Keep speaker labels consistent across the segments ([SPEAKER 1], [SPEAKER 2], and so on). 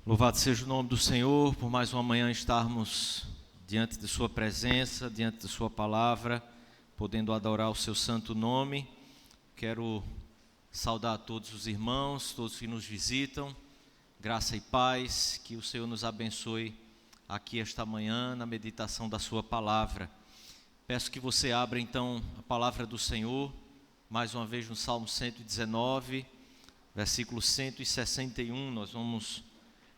[SPEAKER 1] Louvado seja o nome do Senhor, por mais uma manhã estarmos diante de sua presença, diante de sua palavra, podendo adorar o seu santo nome. Quero saudar a todos os irmãos, todos que nos visitam, graça e paz, que o Senhor nos abençoe aqui esta manhã na meditação da sua palavra. Peço que você abra então a palavra do Senhor, mais uma vez no Salmo 119, versículo 161, nós vamos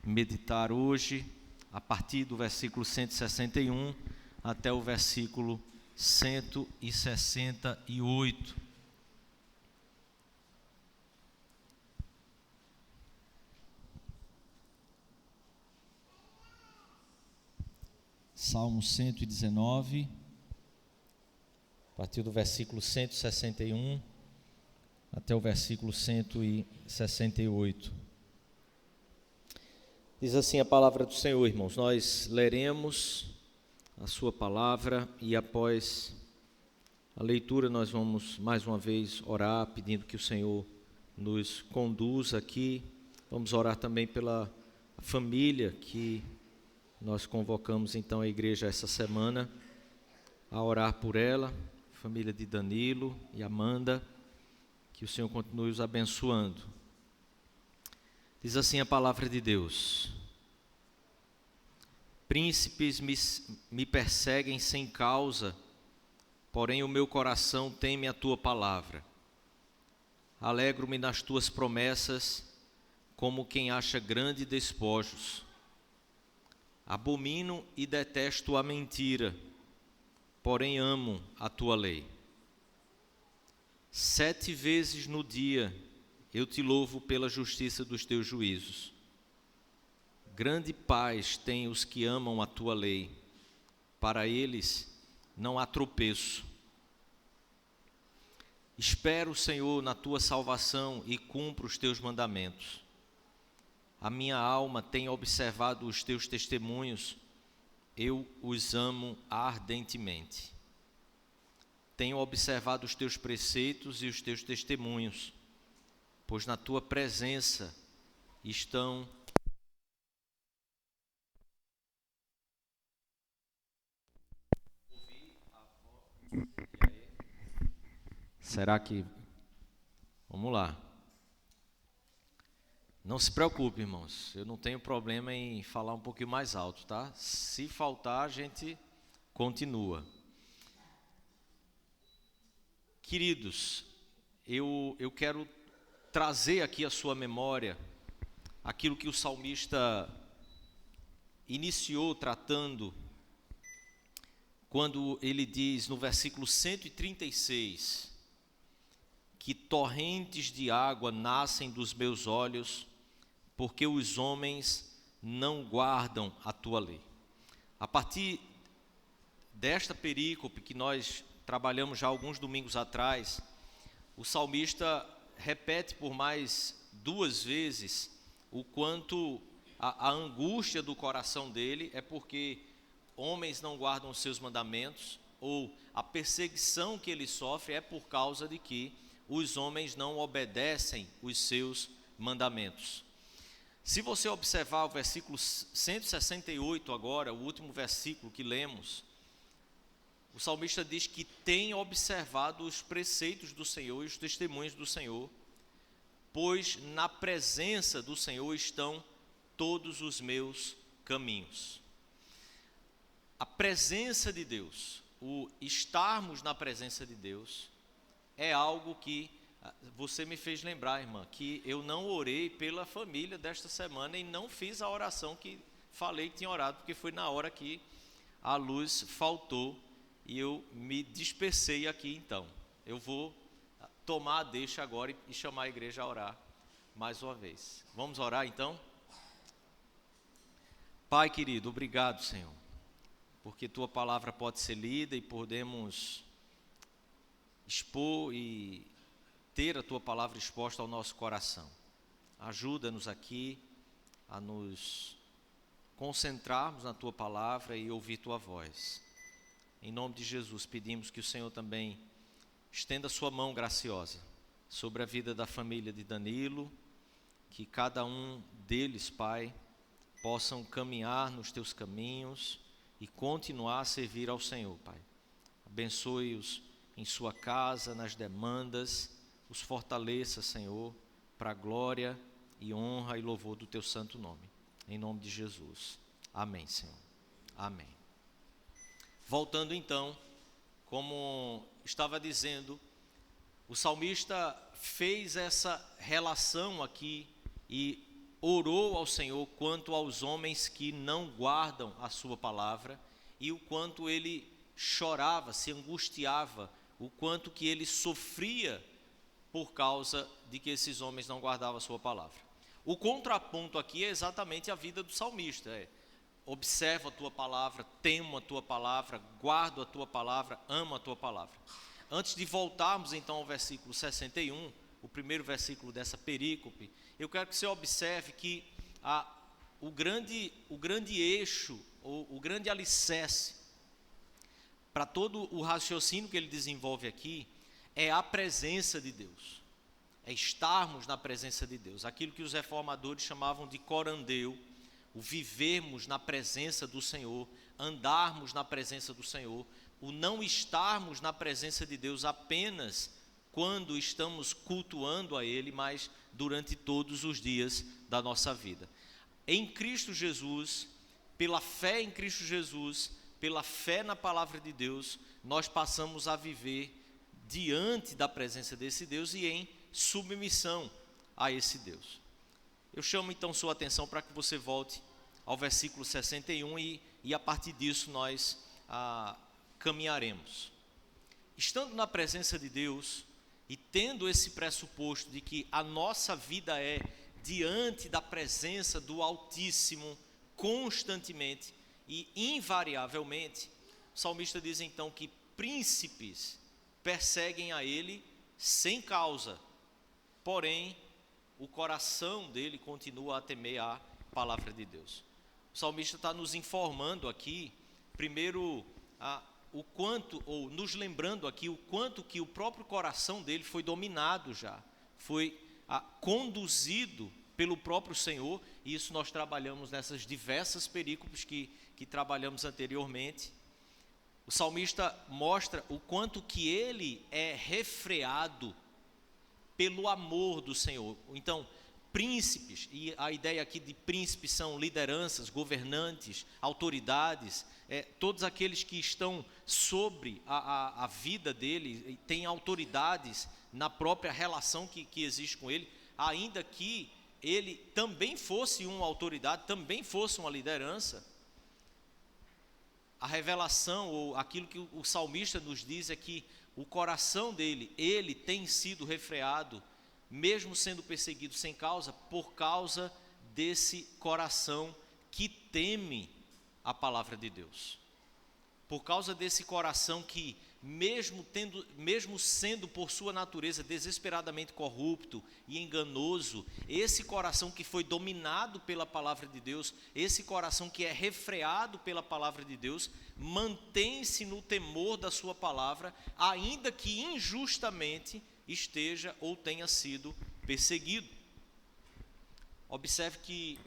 [SPEAKER 1] meditar hoje, a partir do versículo 161 até o versículo 168. Salmo 119, a partir do versículo 161 até o versículo 168. Diz assim a palavra do Senhor, irmãos. Nós leremos a sua palavra e após a leitura nós vamos mais uma vez orar, pedindo que o Senhor nos conduza aqui. Vamos orar também pela família que nós convocamos então a igreja essa semana a orar por ela, família de Danilo e Amanda, que o Senhor continue os abençoando. Diz assim a palavra de Deus: príncipes me perseguem sem causa, porém o meu coração teme a tua palavra. Alegro-me nas tuas promessas, como quem acha grande despojos. Abomino e detesto a mentira, porém amo a tua lei. 7 vezes no dia eu te louvo pela justiça dos teus juízos. Grande paz têm os que amam a tua lei, para eles não há tropeço. Espero, Senhor, na tua salvação e cumpro os teus mandamentos. A minha alma tem observado os teus testemunhos, eu os amo ardentemente. Tenho observado os teus preceitos e os teus testemunhos, pois na tua presença estão Será que... Vamos lá. Não se preocupe, irmãos, eu não tenho problema em falar um pouquinho mais alto, tá? Se faltar, a gente continua. Queridos, eu quero trazer aqui à sua memória aquilo que o salmista iniciou tratando, quando ele diz no versículo 136, que torrentes de água nascem dos meus olhos, porque os homens não guardam a tua lei. A partir desta perícope que nós trabalhamos já alguns domingos atrás, o salmista repete por mais 2 vezes o quanto a angústia do coração dele é porque homens não guardam os seus mandamentos, ou a perseguição que ele sofre é por causa de que os homens não obedecem os seus mandamentos. Se você observar o versículo 168 agora, o último versículo que lemos, o salmista diz que tem observado os preceitos do Senhor e os testemunhos do Senhor, pois na presença do Senhor estão todos os meus caminhos. A presença de Deus, o estarmos na presença de Deus, é algo que você me fez lembrar, irmã, que eu não orei pela família desta semana e não fiz a oração que falei que tinha orado, porque foi na hora que a luz faltou e eu me dispersei aqui. Então, eu vou tomar a deixa agora e chamar a igreja a orar mais uma vez. Vamos orar então? Pai querido, obrigado, Senhor, porque tua palavra pode ser lida e podemos expor e ter a tua palavra exposta ao nosso coração. Ajuda-nos aqui a nos concentrarmos na tua palavra e ouvir tua voz. Em nome de Jesus, pedimos que o Senhor também estenda a sua mão graciosa sobre a vida da família de Danilo, que cada um deles, Pai, possam caminhar nos teus caminhos e continuar a servir ao Senhor, Pai. Abençoe-os em sua casa, nas demandas, os fortaleça, Senhor, para a glória e honra e louvor do teu santo nome. Em nome de Jesus. Amém, Senhor. Amém. Voltando então, como estava dizendo, o salmista fez essa relação aqui e orou ao Senhor quanto aos homens que não guardam a sua palavra e o quanto ele chorava, se angustiava, o quanto que ele sofria por causa de que esses homens não guardavam a sua palavra. O contraponto aqui é exatamente a vida do salmista, observa a tua palavra, temo a tua palavra, guardo a tua palavra, amo a tua palavra. Antes de voltarmos então ao versículo 61, o primeiro versículo dessa perícope, eu quero que você observe que o grande eixo, o grande alicerce para todo o raciocínio que ele desenvolve aqui é a presença de Deus, é estarmos na presença de Deus, aquilo que os reformadores chamavam de corandeu, o vivermos na presença do Senhor, andarmos na presença do Senhor, o não estarmos na presença de Deus apenas quando estamos cultuando a Ele, mas durante todos os dias da nossa vida. Em Cristo Jesus, pela fé em Cristo Jesus, pela fé na palavra de Deus, nós passamos a viver diante da presença desse Deus e em submissão a esse Deus. Eu chamo então sua atenção para que você volte ao versículo 61 e a partir disso nós caminharemos. Estando na presença de Deus e tendo esse pressuposto de que a nossa vida é diante da presença do Altíssimo constantemente e invariavelmente, o salmista diz então que príncipes perseguem a ele sem causa, porém o coração dele continua a temer a palavra de Deus. O salmista está nos informando aqui, primeiro, o quanto, ou nos lembrando aqui, o quanto que o próprio coração dele foi dominado já, foi conduzido pelo próprio Senhor, e isso nós trabalhamos nessas diversas perícopes que trabalhamos anteriormente. O salmista mostra o quanto que ele é refreado pelo amor do Senhor. Então, príncipes, e a ideia aqui de príncipes são lideranças, governantes, autoridades, todos aqueles que estão sobre a vida dele, têm autoridades na própria relação que existe com ele, ainda que ele também fosse uma autoridade, também fosse uma liderança. A revelação, ou aquilo que o salmista nos diz é que o coração dele, ele tem sido refreado, mesmo sendo perseguido sem causa, por causa desse coração que teme a palavra de Deus. Por causa desse coração que, mesmo sendo por sua natureza desesperadamente corrupto e enganoso, esse coração que foi dominado pela palavra de Deus, esse coração que é refreado pela palavra de Deus, mantém-se no temor da sua palavra, ainda que injustamente esteja ou tenha sido perseguido. Observe que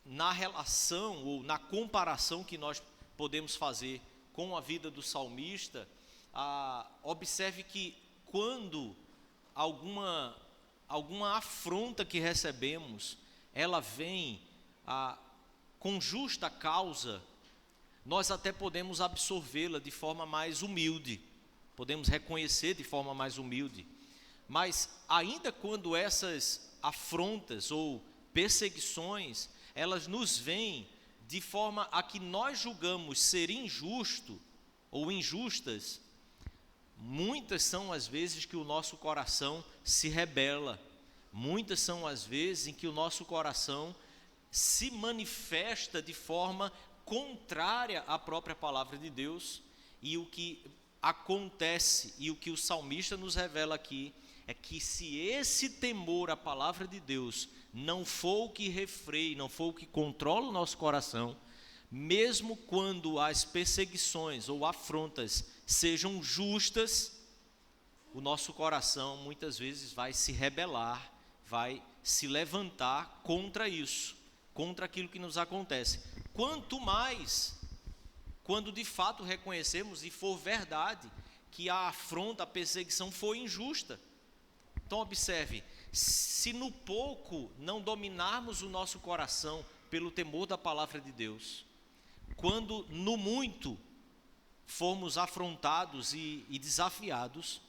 [SPEAKER 1] na relação ou na comparação que nós podemos fazer com a vida do salmista, observe que quando alguma afronta que recebemos, ela vem com justa causa, nós até podemos absorvê-la de forma mais humilde, podemos reconhecer de forma mais humilde, mas ainda quando essas afrontas ou perseguições, elas nos vêm de forma a que nós julgamos ser injusto ou injustas, muitas são as vezes que o nosso coração se rebela, muitas são as vezes em que o nosso coração se manifesta de forma contrária à própria palavra de Deus, e o que acontece, e o que o salmista nos revela aqui, é que se esse temor à palavra de Deus não for o que refreie, não for o que controla o nosso coração, mesmo quando as perseguições ou afrontas sejam justas, o nosso coração muitas vezes vai se rebelar, vai se levantar contra isso, contra aquilo que nos acontece. Quanto mais quando de fato reconhecemos e for verdade que a afronta, a perseguição foi injusta. Então observe, se no pouco não dominarmos o nosso coração pelo temor da palavra de Deus, quando no muito formos afrontados e desafiados,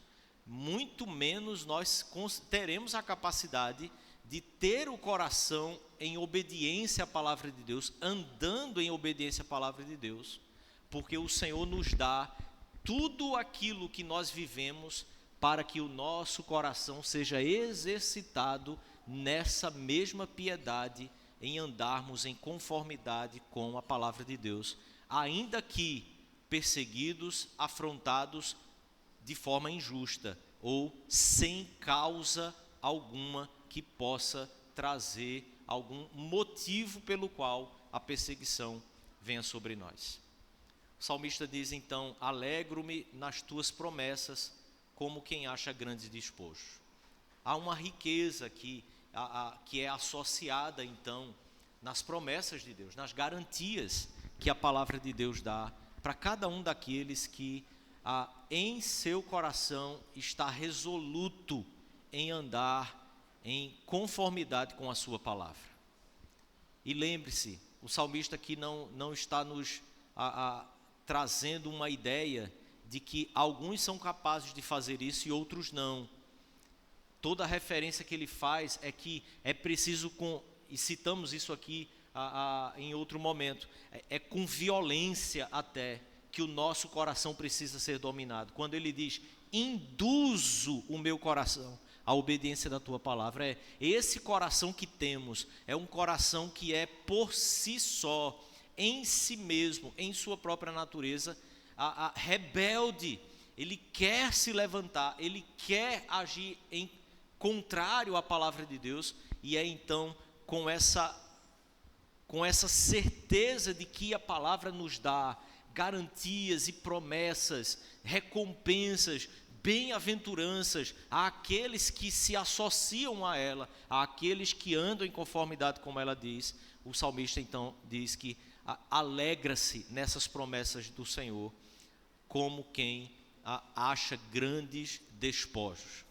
[SPEAKER 1] muito menos nós teremos a capacidade de ter o coração em obediência à palavra de Deus, andando em obediência à palavra de Deus, porque o Senhor nos dá tudo aquilo que nós vivemos para que o nosso coração seja exercitado nessa mesma piedade, em andarmos em conformidade com a palavra de Deus, ainda que perseguidos, afrontados de forma injusta ou sem causa alguma que possa trazer algum motivo pelo qual a perseguição venha sobre nós. O salmista diz então: alegro-me nas tuas promessas, como quem acha grande despojo. Há uma riqueza que é associada então nas promessas de Deus, nas garantias que a palavra de Deus dá para cada um daqueles que em seu coração está resoluto em andar em conformidade com a sua palavra. E lembre-se, o salmista aqui não está nos trazendo uma ideia de que alguns são capazes de fazer isso e outros não. Toda a referência que ele faz é que é preciso, e citamos isso aqui em outro momento, é com violência até que o nosso coração precisa ser dominado. Quando ele diz: induzo o meu coração à obediência da tua palavra, esse coração que temos é um coração que é por si só, em si mesmo, em sua própria natureza, rebelde. Ele quer se levantar, ele quer agir em contrário à palavra de Deus, e é então com essa certeza de que a palavra nos dá garantias e promessas, recompensas, bem-aventuranças àqueles que se associam a ela, àqueles que andam em conformidade como ela diz. O salmista então diz que alegra-se nessas promessas do Senhor, como quem acha grandes despojos.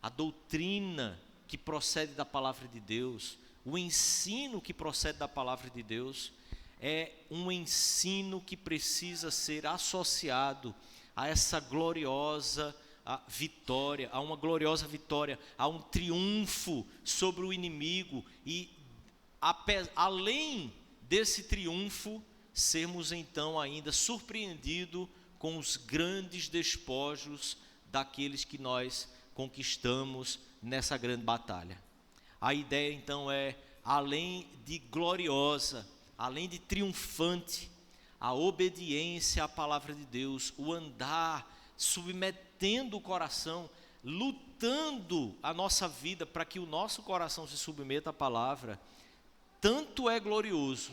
[SPEAKER 1] A doutrina que procede da palavra de Deus, o ensino que procede da palavra de Deus, é um ensino que precisa ser associado a essa gloriosa vitória, a uma gloriosa vitória, a um triunfo sobre o inimigo, e além desse triunfo, sermos então ainda surpreendidos com os grandes despojos daqueles que nós conquistamos nessa grande batalha. A ideia então é, além de gloriosa, além de triunfante, a obediência à palavra de Deus, o andar submetendo o coração, lutando a nossa vida para que o nosso coração se submeta à palavra, tanto é glorioso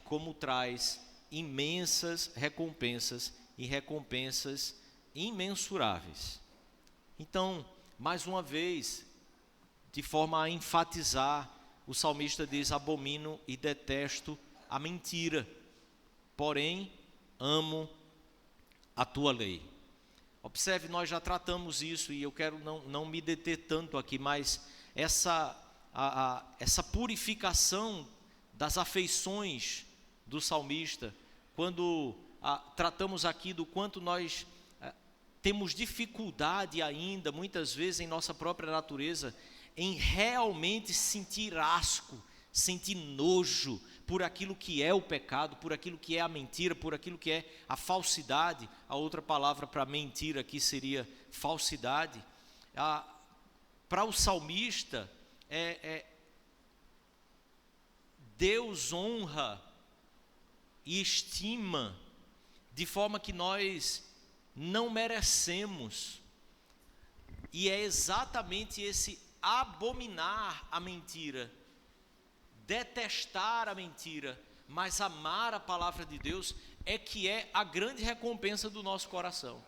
[SPEAKER 1] como traz imensas recompensas e recompensas imensuráveis. Então, mais uma vez, de forma a enfatizar, o salmista diz: abomino e detesto a mentira, porém amo a tua lei. Observe, nós já tratamos isso e eu quero não me deter tanto aqui, mas essa purificação das afeições do salmista, quando tratamos aqui do quanto nós temos dificuldade ainda, muitas vezes em nossa própria natureza, em realmente sentir asco, sentir nojo por aquilo que é o pecado, por aquilo que é a mentira, por aquilo que é a falsidade. A outra palavra para mentira aqui seria falsidade. Para o salmista, Deus honra e estima de forma que nós não merecemos, e é exatamente esse abominar a mentira, detestar a mentira, mas amar a palavra de Deus, é que é a grande recompensa do nosso coração.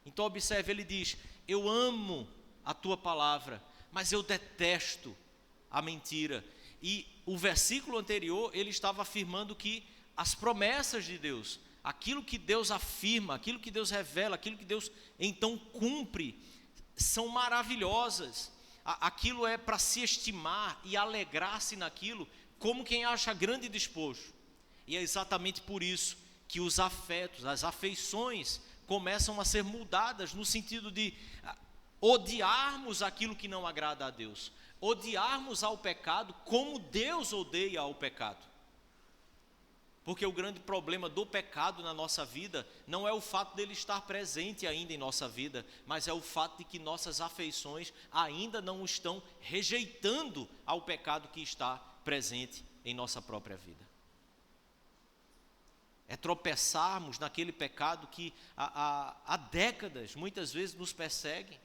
[SPEAKER 1] Então observe, ele diz: eu amo a tua palavra, mas eu detesto a mentira. E o versículo anterior, ele estava afirmando que as promessas de Deus, aquilo que Deus afirma, aquilo que Deus revela, aquilo que Deus então cumpre, são maravilhosas. Aquilo é para se estimar e alegrar-se naquilo, como quem acha grande despojo. E é exatamente por isso que os afetos, as afeições começam a ser mudadas no sentido de odiarmos aquilo que não agrada a Deus, odiarmos ao pecado como Deus odeia ao pecado. Porque o grande problema do pecado na nossa vida não é o fato dele estar presente ainda em nossa vida, mas é o fato de que nossas afeições ainda não estão rejeitando ao pecado que está presente em nossa própria vida. É tropeçarmos naquele pecado que há décadas, muitas vezes, nos persegue,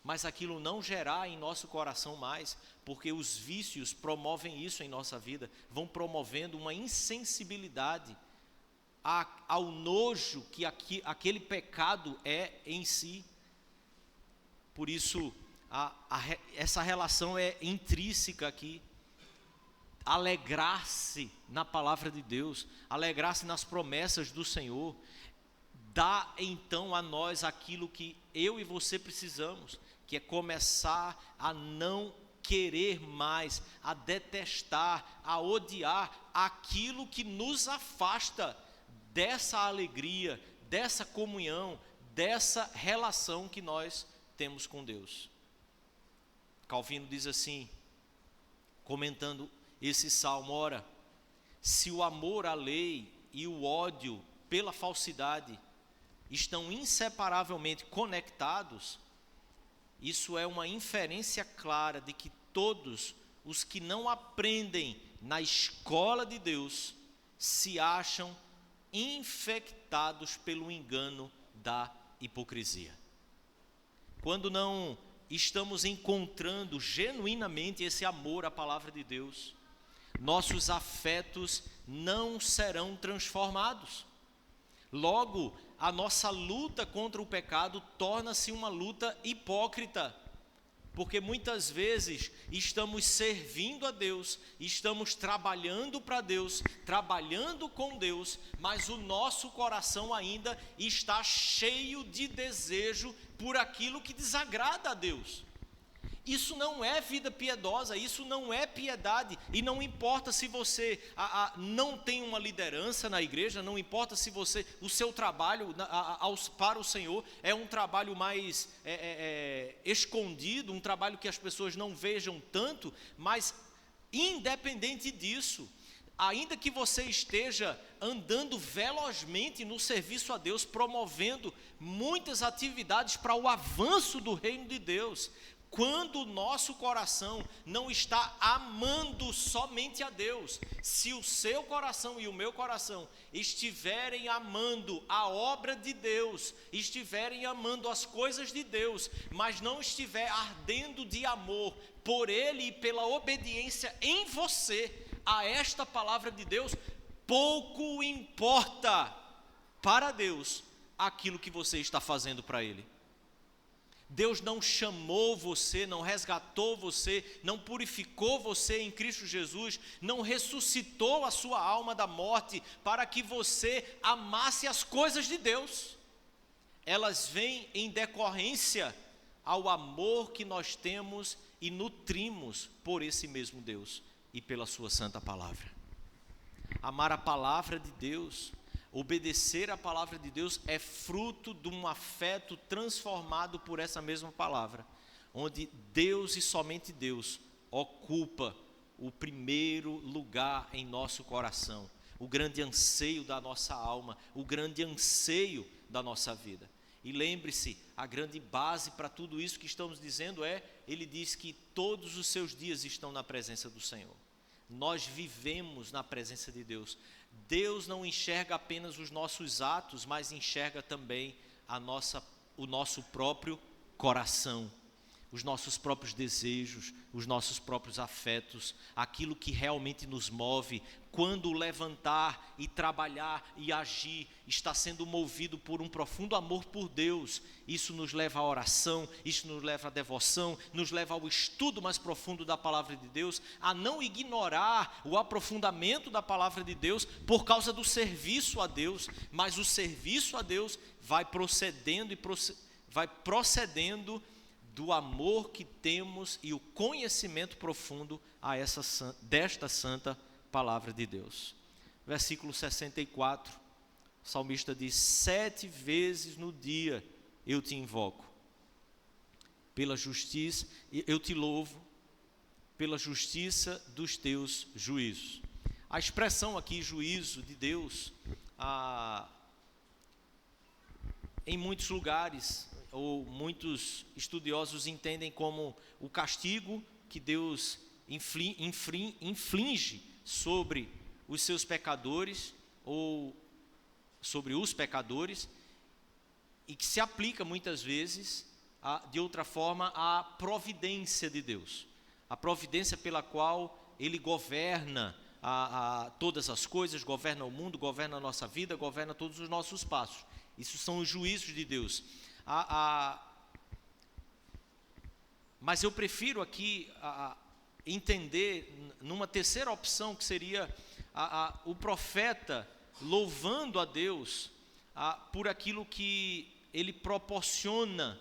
[SPEAKER 1] mas aquilo não gerar em nosso coração mais, porque os vícios promovem isso em nossa vida, vão promovendo uma insensibilidade ao nojo que aquele pecado é em si. Por isso, essa relação é intrínseca aqui. Alegrar-se na palavra de Deus, alegrar-se nas promessas do Senhor, dá então a nós aquilo que eu e você precisamos, que é começar a não querer mais, a detestar, a odiar aquilo que nos afasta dessa alegria, dessa comunhão, dessa relação que nós temos com Deus. Calvino diz assim, comentando esse salmo: ora, se o amor à lei e o ódio pela falsidade estão inseparavelmente conectados, isso é uma inferência clara de que todos os que não aprendem na escola de Deus se acham infectados pelo engano da hipocrisia. Quando não estamos encontrando genuinamente esse amor à palavra de Deus, nossos afetos não serão transformados. Logo, a nossa luta contra o pecado torna-se uma luta hipócrita, porque muitas vezes estamos servindo a Deus, estamos trabalhando para Deus, trabalhando com Deus, mas o nosso coração ainda está cheio de desejo por aquilo que desagrada a Deus. Isso não é vida piedosa, isso não é piedade, e não importa se você não tem uma liderança na igreja, não importa se o seu trabalho para o Senhor é um trabalho mais escondido, um trabalho que as pessoas não vejam tanto, mas independente disso, ainda que você esteja andando velozmente no serviço a Deus, promovendo muitas atividades para o avanço do reino de Deus, quando o nosso coração não está amando somente a Deus, se o seu coração e o meu coração estiverem amando a obra de Deus, estiverem amando as coisas de Deus, mas não estiver ardendo de amor por Ele e pela obediência em você a esta palavra de Deus, pouco importa para Deus aquilo que você está fazendo para Ele. Deus não chamou você, não resgatou você, não purificou você em Cristo Jesus, não ressuscitou a sua alma da morte para que você amasse as coisas de Deus. Elas vêm em decorrência ao amor que nós temos e nutrimos por esse mesmo Deus e pela sua santa palavra. Amar a palavra de Deus, obedecer a palavra de Deus é fruto de um afeto transformado por essa mesma palavra, onde Deus e somente Deus ocupa o primeiro lugar em nosso coração, o grande anseio da nossa alma, o grande anseio da nossa vida. E lembre-se, a grande base para tudo isso que estamos dizendo ele diz que todos os seus dias estão na presença do Senhor. Nós vivemos na presença de Deus. Deus não enxerga apenas os nossos atos, mas enxerga também o nosso próprio coração. os nossos próprios desejos, os nossos próprios afetos, aquilo que realmente nos move, quando levantar e trabalhar e agir está sendo movido por um profundo amor por Deus, isso nos leva à oração, isso nos leva à devoção, nos leva ao estudo mais profundo da palavra de Deus, a não ignorar o aprofundamento da palavra de Deus por causa do serviço a Deus, mas o serviço a Deus vai procedendo do amor que temos e o conhecimento profundo desta santa palavra de Deus. Versículo 64, o salmista diz: 7 vezes no dia eu te invoco, pela justiça, eu te louvo, pela justiça dos teus juízos. A expressão aqui, juízo de Deus, em muitos lugares, ou muitos estudiosos entendem como o castigo que Deus inflige sobre os seus pecadores, ou sobre os pecadores, e que se aplica muitas vezes, de outra forma, à providência de Deus, a providência pela qual Ele governa todas as coisas, governa o mundo, governa a nossa vida, governa todos os nossos passos. Isso são os juízos de Deus. Mas eu prefiro aqui entender numa terceira opção, que seria o profeta louvando a Deus por aquilo que ele proporciona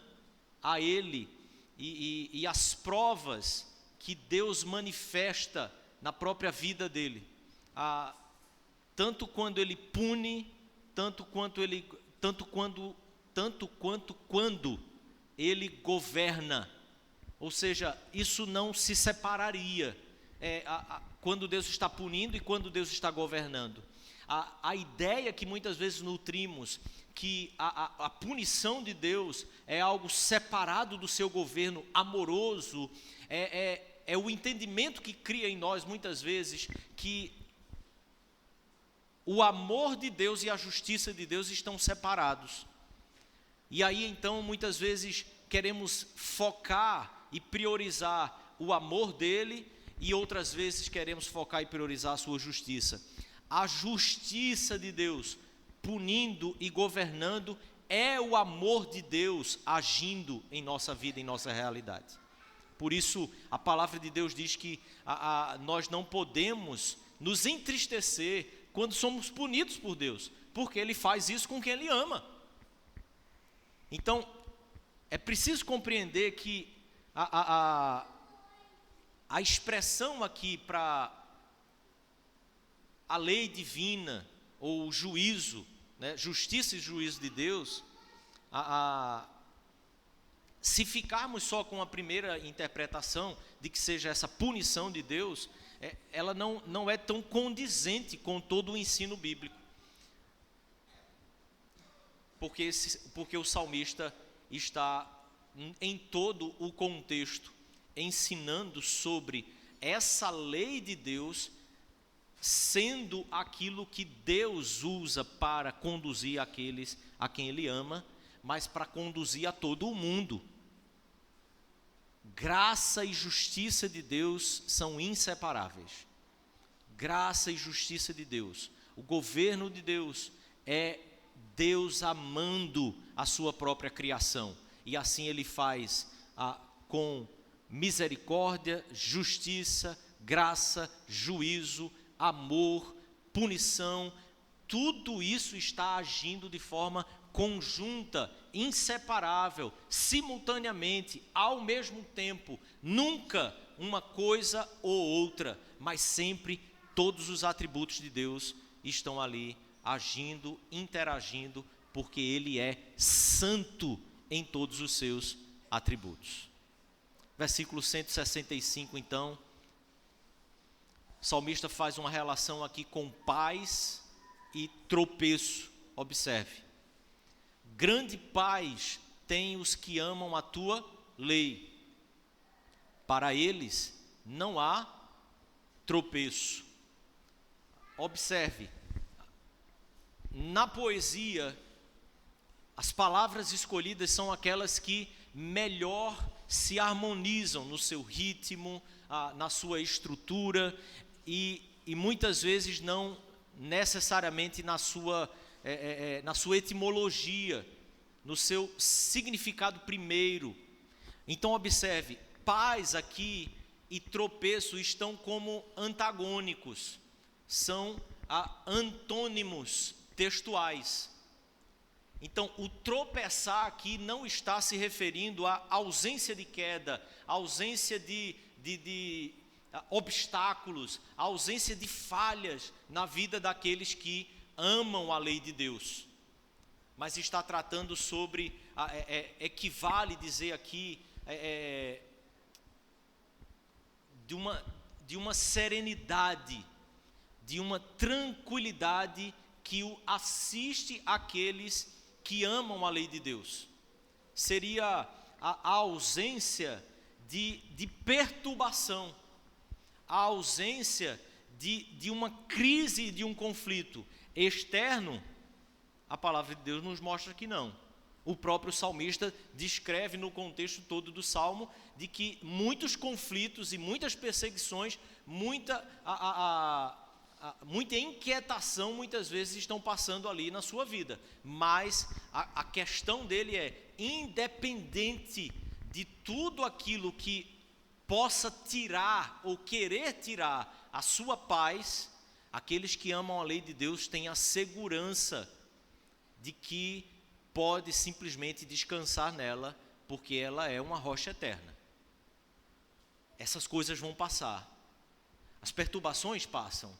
[SPEAKER 1] a ele e as provas que Deus manifesta na própria vida dele, tanto quando ele pune, tanto quanto quando ele governa. Ou seja, isso não se separaria, quando Deus está punindo e quando Deus está governando. A ideia que muitas vezes nutrimos, que a punição de Deus é algo separado do seu governo amoroso, é o entendimento que cria em nós muitas vezes que o amor de Deus e a justiça de Deus estão separados. E aí então muitas vezes queremos focar e priorizar o amor dele, e outras vezes queremos focar e priorizar a sua justiça. A justiça de Deus punindo e governando é o amor de Deus agindo em nossa vida, em nossa realidade. Por isso a palavra de Deus diz que nós não podemos nos entristecer quando somos punidos por Deus, porque Ele faz isso com quem Ele ama. Então é preciso compreender que a expressão aqui para a lei divina, ou o juízo, né, justiça e juízo de Deus, se ficarmos só com a primeira interpretação de que seja essa punição de Deus, ela não é tão condizente com todo o ensino bíblico, porque o salmista está em todo o contexto ensinando sobre essa lei de Deus sendo aquilo que Deus usa para conduzir aqueles a quem Ele ama, mas para conduzir a todo o mundo. Graça e justiça de Deus são inseparáveis. Graça e justiça de Deus. O governo de Deus é Deus amando a sua própria criação. E assim Ele faz com misericórdia, justiça, graça, juízo, amor, punição. Tudo isso está agindo de forma conjunta, inseparável, simultaneamente, ao mesmo tempo. Nunca uma coisa ou outra, mas sempre todos os atributos de Deus estão ali agindo, interagindo, porque Ele é santo em todos os seus atributos. Versículo 165, então, o salmista faz uma relação aqui com paz e tropeço. Observe: grande paz tem os que amam a tua lei, para eles não há tropeço. Observe, na poesia, as palavras escolhidas são aquelas que melhor se harmonizam no seu ritmo, na sua estrutura e muitas vezes não necessariamente na sua etimologia, no seu significado primeiro. Então observe, paz aqui e tropeço estão como antagônicos, são antônimos textuais. Então o tropeçar aqui não está se referindo à ausência de queda, à ausência de obstáculos, à ausência de falhas na vida daqueles que amam a lei de Deus. Mas está tratando sobre, equivale dizer aqui, de uma serenidade, de uma tranquilidade que o assiste àqueles que amam a lei de Deus. Seria a ausência de perturbação, a ausência de uma crise, de um conflito externo. A palavra de Deus nos mostra que não. O próprio salmista descreve no contexto todo do salmo de que muitos conflitos e muitas perseguições, muita inquietação muitas vezes estão passando ali na sua vida. Mas a questão dele é, independente de tudo aquilo que possa tirar ou querer tirar a sua paz, aqueles que amam a lei de Deus têm a segurança de que pode simplesmente descansar nela, porque ela é uma rocha eterna. Essas coisas vão passar, as perturbações passam,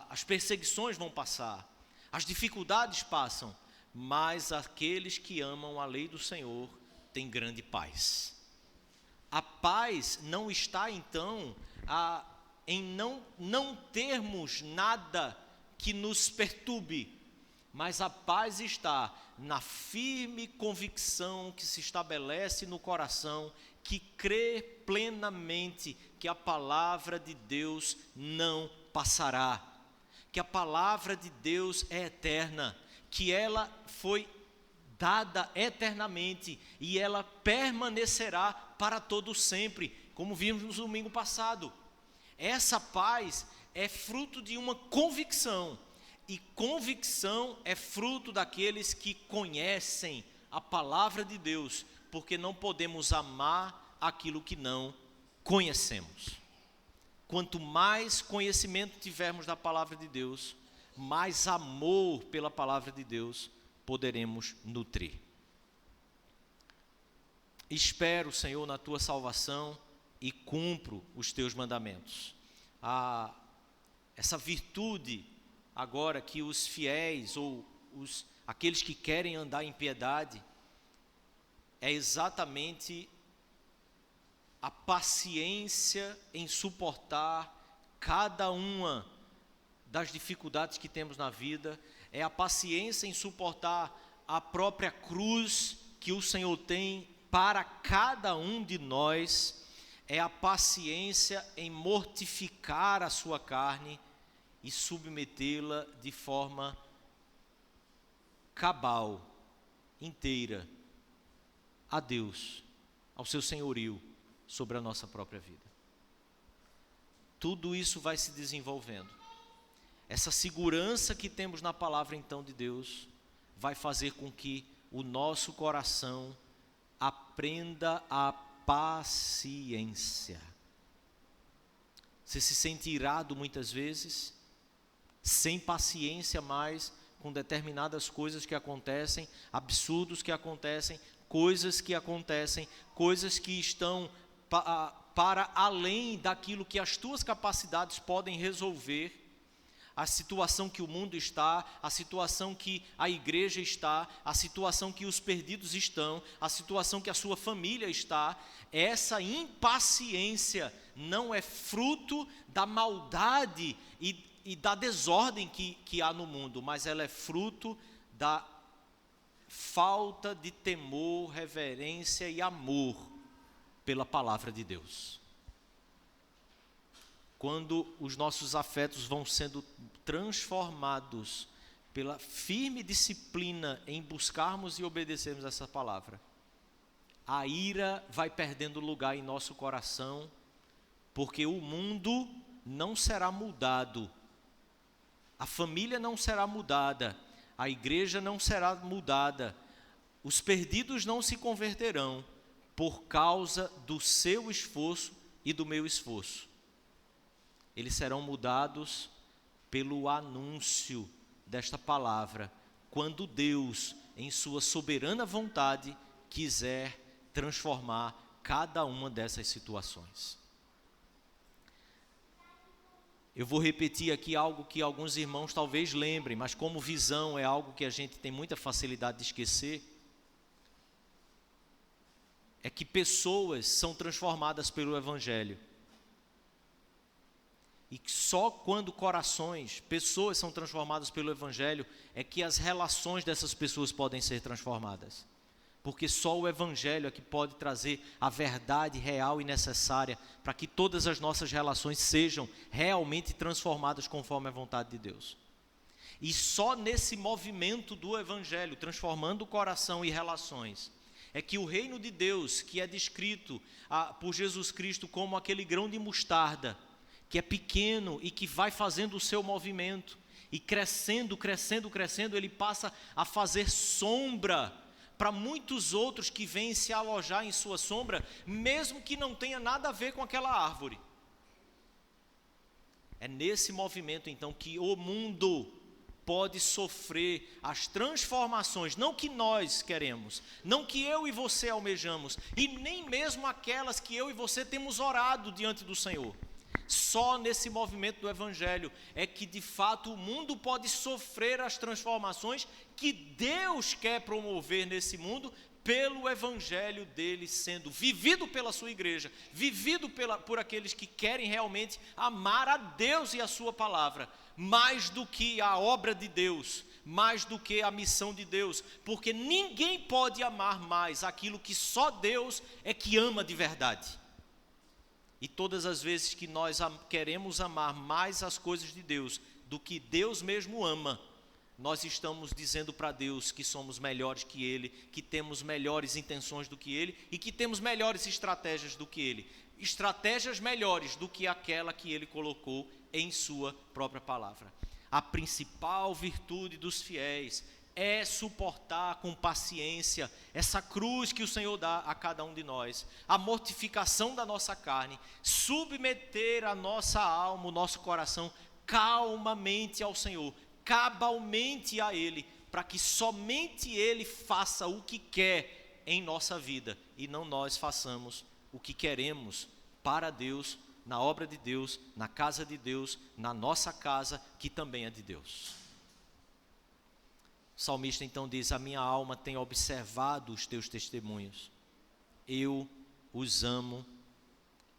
[SPEAKER 1] as perseguições vão passar, as dificuldades passam, mas aqueles que amam a lei do Senhor têm grande paz. A paz não está então em não termos nada que nos perturbe, mas a paz está na firme convicção que se estabelece no coração, que crê plenamente que a palavra de Deus não passará, que a palavra de Deus é eterna, que ela foi dada eternamente e ela permanecerá para todo sempre, como vimos no domingo passado. Essa paz é fruto de uma convicção, e convicção é fruto daqueles que conhecem a palavra de Deus, porque não podemos amar aquilo que não conhecemos. Quanto mais conhecimento tivermos da palavra de Deus, mais amor pela palavra de Deus poderemos nutrir. Espero, Senhor, na tua salvação e cumpro os teus mandamentos. Essa virtude agora que os fiéis ou aqueles que querem andar em piedade é exatamente a paciência em suportar cada uma das dificuldades que temos na vida, é a paciência em suportar a própria cruz que o Senhor tem para cada um de nós, é a paciência em mortificar a sua carne e submetê-la de forma cabal, inteira, a Deus, ao seu senhorio sobre a nossa própria vida. Tudo isso vai se desenvolvendo. Essa segurança que temos na palavra então de Deus vai fazer com que o nosso coração aprenda a paciência. Você se sente irado muitas vezes, sem paciência mais com determinadas coisas que acontecem, absurdos que acontecem, coisas que estão para além daquilo que as tuas capacidades podem resolver. A situação que o mundo está, a situação que a igreja está, a situação que os perdidos estão, a situação que a sua família está, essa impaciência não é fruto da maldade e da desordem que há no mundo, mas ela é fruto da falta de temor, reverência e amor pela palavra de Deus. Quando os nossos afetos vão sendo transformados pela firme disciplina em buscarmos e obedecermos essa palavra, a ira vai perdendo lugar em nosso coração, porque o mundo não será mudado, a família não será mudada, a igreja não será mudada, os perdidos não se converterão por causa do seu esforço e do meu esforço. Eles serão mudados pelo anúncio desta palavra, quando Deus, em sua soberana vontade, quiser transformar cada uma dessas situações. Eu vou repetir aqui algo que alguns irmãos talvez lembrem, mas como visão é algo que a gente tem muita facilidade de esquecer, é que pessoas são transformadas pelo Evangelho. E só quando pessoas são transformadas pelo Evangelho, é que as relações dessas pessoas podem ser transformadas. Porque só o Evangelho é que pode trazer a verdade real e necessária para que todas as nossas relações sejam realmente transformadas conforme a vontade de Deus. E só nesse movimento do Evangelho, transformando o coração e relações, é que o reino de Deus, que é descrito por Jesus Cristo como aquele grão de mostarda, que é pequeno e que vai fazendo o seu movimento, e crescendo, ele passa a fazer sombra para muitos outros que vêm se alojar em sua sombra, mesmo que não tenha nada a ver com aquela árvore. É nesse movimento então que o mundo pode sofrer as transformações, não que nós queremos, não que eu e você almejamos, e nem mesmo aquelas que eu e você temos orado diante do Senhor. Só nesse movimento do Evangelho é que de fato o mundo pode sofrer as transformações que Deus quer promover nesse mundo, pelo Evangelho dele sendo vivido pela sua igreja, vivido por aqueles que querem realmente amar a Deus e a sua palavra, mais do que a obra de Deus, mais do que a missão de Deus, porque ninguém pode amar mais aquilo que só Deus é que ama de verdade. E todas as vezes que nós queremos amar mais as coisas de Deus do que Deus mesmo ama, nós estamos dizendo para Deus que somos melhores que Ele, que temos melhores intenções do que Ele e que temos melhores estratégias do que Ele. Estratégias melhores do que aquela que Ele colocou em sua própria palavra. A principal virtude dos fiéis é suportar com paciência essa cruz que o Senhor dá a cada um de nós, a mortificação da nossa carne, submeter a nossa alma, o nosso coração calmamente ao Senhor, cabalmente a Ele, para que somente Ele faça o que quer em nossa vida e não nós façamos o que queremos para Deus, na obra de Deus, na casa de Deus, na nossa casa, que também é de Deus. O salmista então diz: a minha alma tem observado os teus testemunhos, eu os amo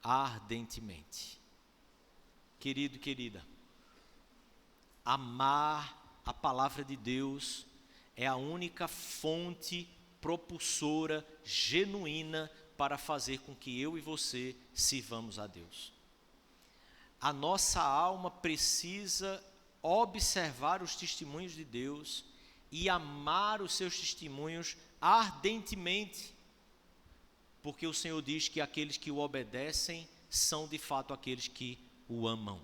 [SPEAKER 1] ardentemente. Querido e querida, amar a palavra de Deus é a única fonte propulsora, genuína, para fazer com que eu e você sirvamos a Deus. A nossa alma precisa observar os testemunhos de Deus e amar os seus testemunhos ardentemente, porque o Senhor diz que aqueles que o obedecem são de fato aqueles que o amam.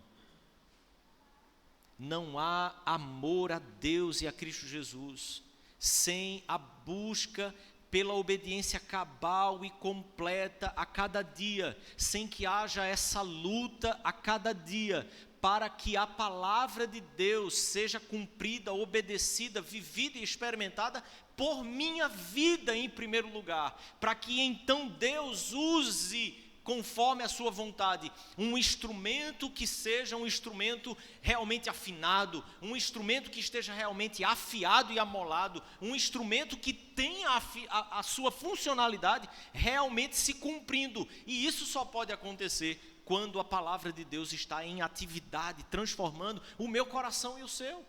[SPEAKER 1] Não há amor a Deus e a Cristo Jesus sem a busca pela obediência cabal e completa a cada dia, sem que haja essa luta a cada dia, para que a palavra de Deus seja cumprida, obedecida, vivida e experimentada por minha vida em primeiro lugar, para que então Deus use, conforme a sua vontade, um instrumento que seja um instrumento realmente afinado, um instrumento que esteja realmente afiado e amolado, um instrumento que tenha a sua funcionalidade realmente se cumprindo, e isso só pode acontecer quando a palavra de Deus está em atividade, transformando o meu coração e o seu.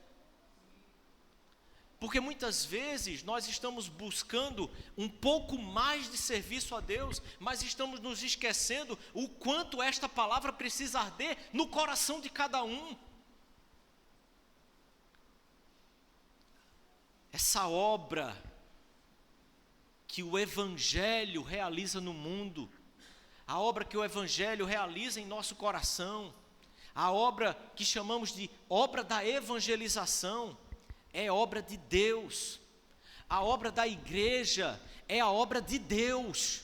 [SPEAKER 1] Porque muitas vezes nós estamos buscando um pouco mais de serviço a Deus, mas estamos nos esquecendo o quanto esta palavra precisa arder no coração de cada um. Essa obra que o Evangelho realiza no mundo, a obra que o Evangelho realiza em nosso coração, a obra que chamamos de obra da evangelização, é obra de Deus. A obra da igreja é a obra de Deus.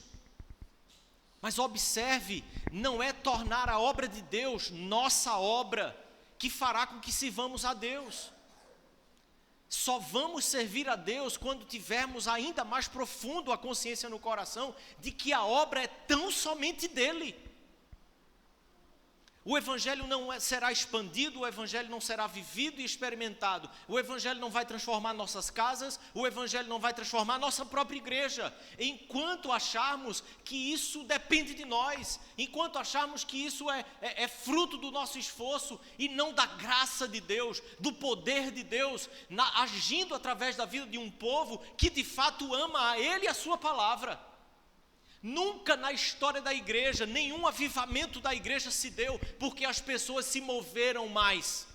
[SPEAKER 1] Mas observe, não é tornar a obra de Deus nossa obra que fará com que sirvamos a Deus. Só vamos servir a Deus quando tivermos ainda mais profundo a consciência no coração de que a obra é tão somente dele. O Evangelho não será expandido, o Evangelho não será vivido e experimentado. O Evangelho não vai transformar nossas casas, o Evangelho não vai transformar nossa própria igreja. Enquanto acharmos que isso depende de nós, enquanto acharmos que isso é fruto do nosso esforço e não da graça de Deus, do poder de Deus, agindo através da vida de um povo que de fato ama a Ele e a sua palavra. Nunca na história da igreja, nenhum avivamento da igreja se deu porque as pessoas se moveram mais,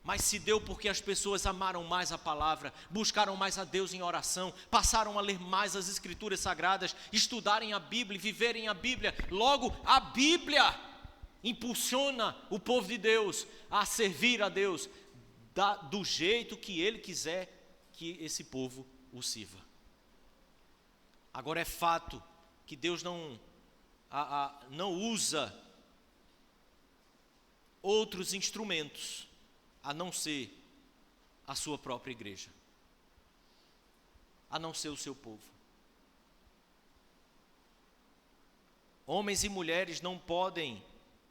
[SPEAKER 1] mas se deu porque as pessoas amaram mais a palavra, buscaram mais a Deus em oração, passaram a ler mais as Escrituras Sagradas, estudarem a Bíblia e viverem a Bíblia. Logo, a Bíblia impulsiona o povo de Deus a servir a Deus do jeito que Ele quiser que esse povo o sirva. Agora é fato que Deus não usa outros instrumentos a não ser a sua própria igreja, a não ser o seu povo. Homens e mulheres não podem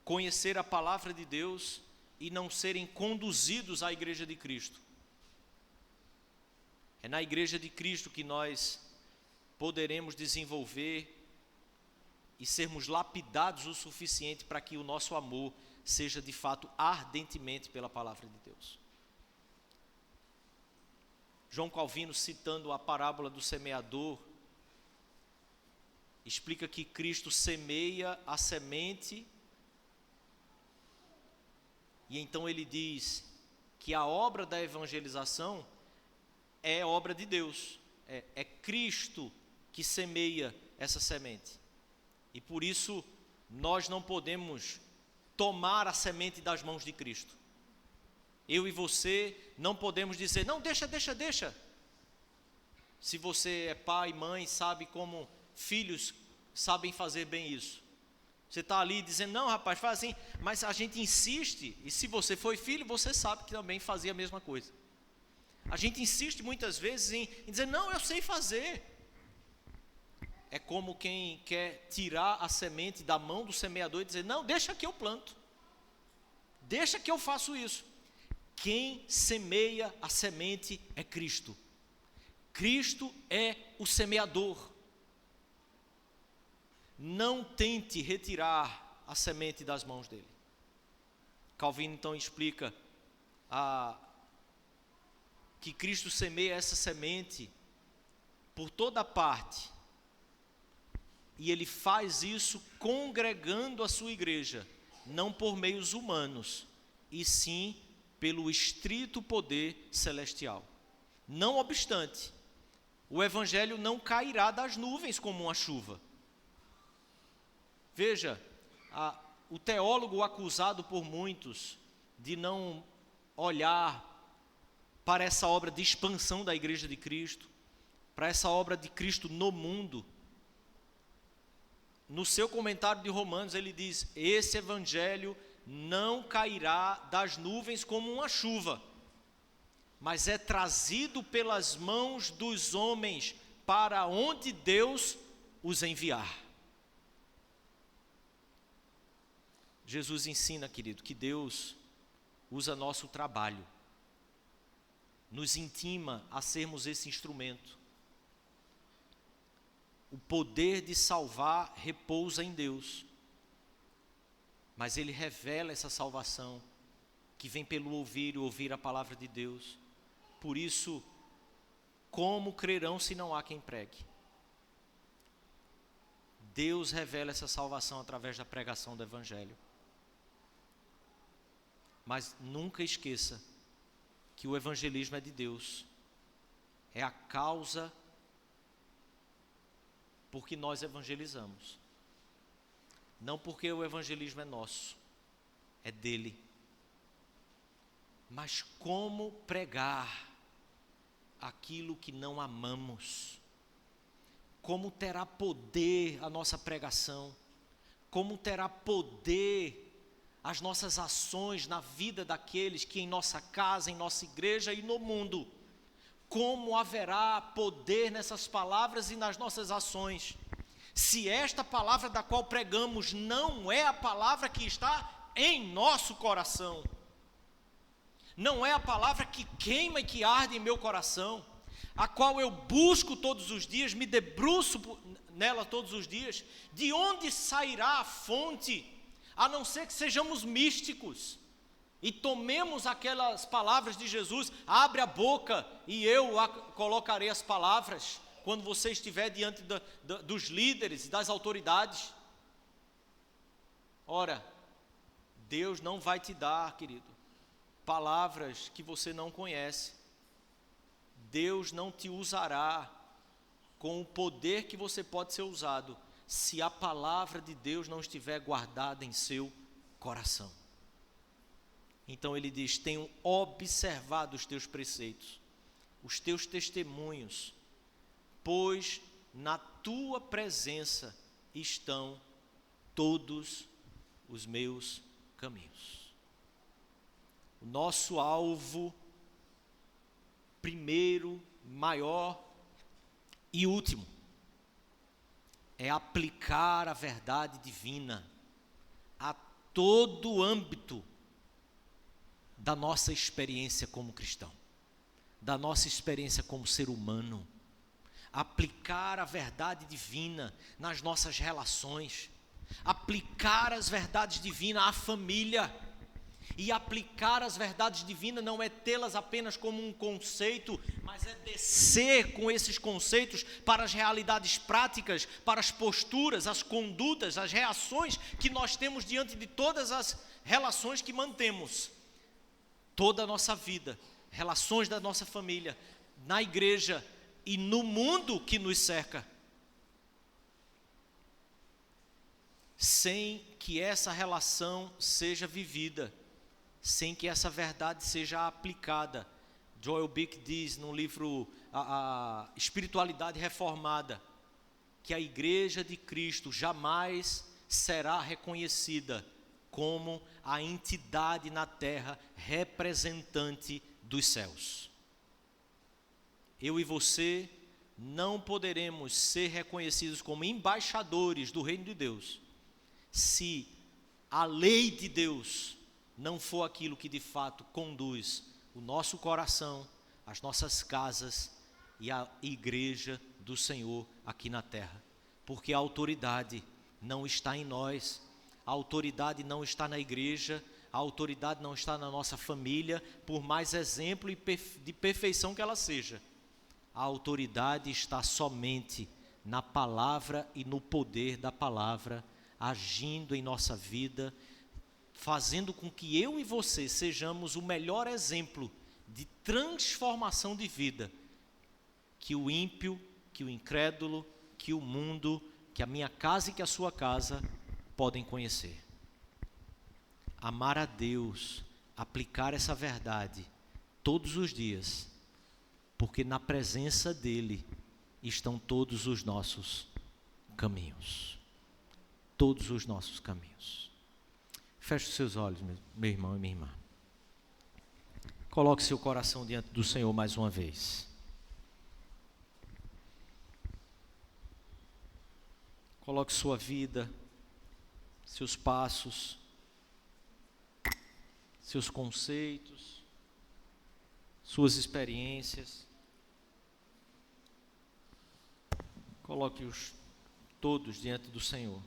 [SPEAKER 1] conhecer a palavra de Deus e não serem conduzidos à igreja de Cristo. É na igreja de Cristo que nós poderemos desenvolver e sermos lapidados o suficiente para que o nosso amor seja de fato ardentemente pela palavra de Deus. João Calvino, citando a parábola do semeador, explica que Cristo semeia a semente e então ele diz que a obra da evangelização é obra de Deus, é Cristo que semeia essa semente. E por isso, nós não podemos tomar a semente das mãos de Cristo. Eu e você não podemos dizer, não, deixa. Se você é pai, mãe, sabe como filhos sabem fazer bem isso. Você está ali dizendo, não rapaz, faz assim, mas a gente insiste, e se você foi filho, você sabe que também fazia a mesma coisa. A gente insiste muitas vezes em dizer, não, eu sei fazer. É como quem quer tirar a semente da mão do semeador e dizer, não, deixa que eu planto, deixa que eu faço isso. Quem semeia a semente é Cristo. Cristo é o semeador. Não tente retirar a semente das mãos dele. Calvino então explica que Cristo semeia essa semente por toda parte. E ele faz isso congregando a sua igreja, não por meios humanos, e sim pelo estrito poder celestial. Não obstante, o evangelho não cairá das nuvens como uma chuva. Veja, o teólogo acusado por muitos de não olhar para essa obra de expansão da igreja de Cristo, para essa obra de Cristo no mundo, no seu comentário de Romanos, ele diz, esse evangelho não cairá das nuvens como uma chuva, mas é trazido pelas mãos dos homens para onde Deus os enviar. Jesus ensina, querido, que Deus usa nosso trabalho, nos intima a sermos esse instrumento. O poder de salvar repousa em Deus, mas Ele revela essa salvação que vem pelo ouvir a palavra de Deus. Por isso, como crerão se não há quem pregue? Deus revela essa salvação através da pregação do Evangelho. Mas nunca esqueça que o evangelismo é de Deus, é a causa porque nós evangelizamos. Não porque o evangelismo é nosso, é dele. Mas como pregar aquilo que não amamos? Como terá poder a nossa pregação? Como terá poder as nossas ações na vida daqueles que em nossa casa, em nossa igreja e no mundo? Como haverá poder nessas palavras e nas nossas ações, se esta palavra da qual pregamos não é a palavra que está em nosso coração? Não é a palavra que queima e que arde em meu coração, a qual eu busco todos os dias, me debruço nela todos os dias. De onde sairá a fonte, a não ser que sejamos místicos e tomemos aquelas palavras de Jesus? Abre a boca e eu colocarei as palavras, quando você estiver diante dos líderes e das autoridades. Ora, Deus não vai te dar, querido, palavras que você não conhece. Deus não te usará com o poder que você pode ser usado, se a palavra de Deus não estiver guardada em seu coração. Então ele diz: tenho observado os teus preceitos, os teus testemunhos, pois na tua presença estão todos os meus caminhos. O nosso alvo primeiro, maior e último é aplicar a verdade divina a todo o âmbito da nossa experiência como cristão, da nossa experiência como ser humano. Aplicar a verdade divina nas nossas relações, aplicar as verdades divinas à família. E aplicar as verdades divinas não é tê-las apenas como um conceito, mas é descer com esses conceitos para as realidades práticas, para as posturas, as condutas, as reações que nós temos diante de todas as relações que mantemos. Toda a nossa vida, relações da nossa família, na igreja e no mundo que nos cerca. Sem que essa relação seja vivida, sem que essa verdade seja aplicada. Joel Bick diz no livro a Espiritualidade Reformada, que a igreja de Cristo jamais será reconhecida como a entidade na terra representante dos céus. Eu e você não poderemos ser reconhecidos como embaixadores do reino de Deus, se a lei de Deus não for aquilo que de fato conduz o nosso coração, as nossas casas e a igreja do Senhor aqui na terra. Porque a autoridade não está em nós, a autoridade não está na igreja, a autoridade não está na nossa família, por mais exemplo de perfeição que ela seja. A autoridade está somente na palavra e no poder da palavra, agindo em nossa vida, fazendo com que eu e você sejamos o melhor exemplo de transformação de vida que o ímpio, que o incrédulo, que o mundo, que a minha casa e que a sua casa podem conhecer. Amar a Deus, aplicar essa verdade todos os dias, porque na presença dEle estão todos os nossos caminhos. Todos os nossos caminhos. Feche os seus olhos, meu irmão e minha irmã. Coloque seu coração diante do Senhor mais uma vez. Coloque sua vida, seus passos, seus conceitos, suas experiências. Coloque-os todos diante do Senhor.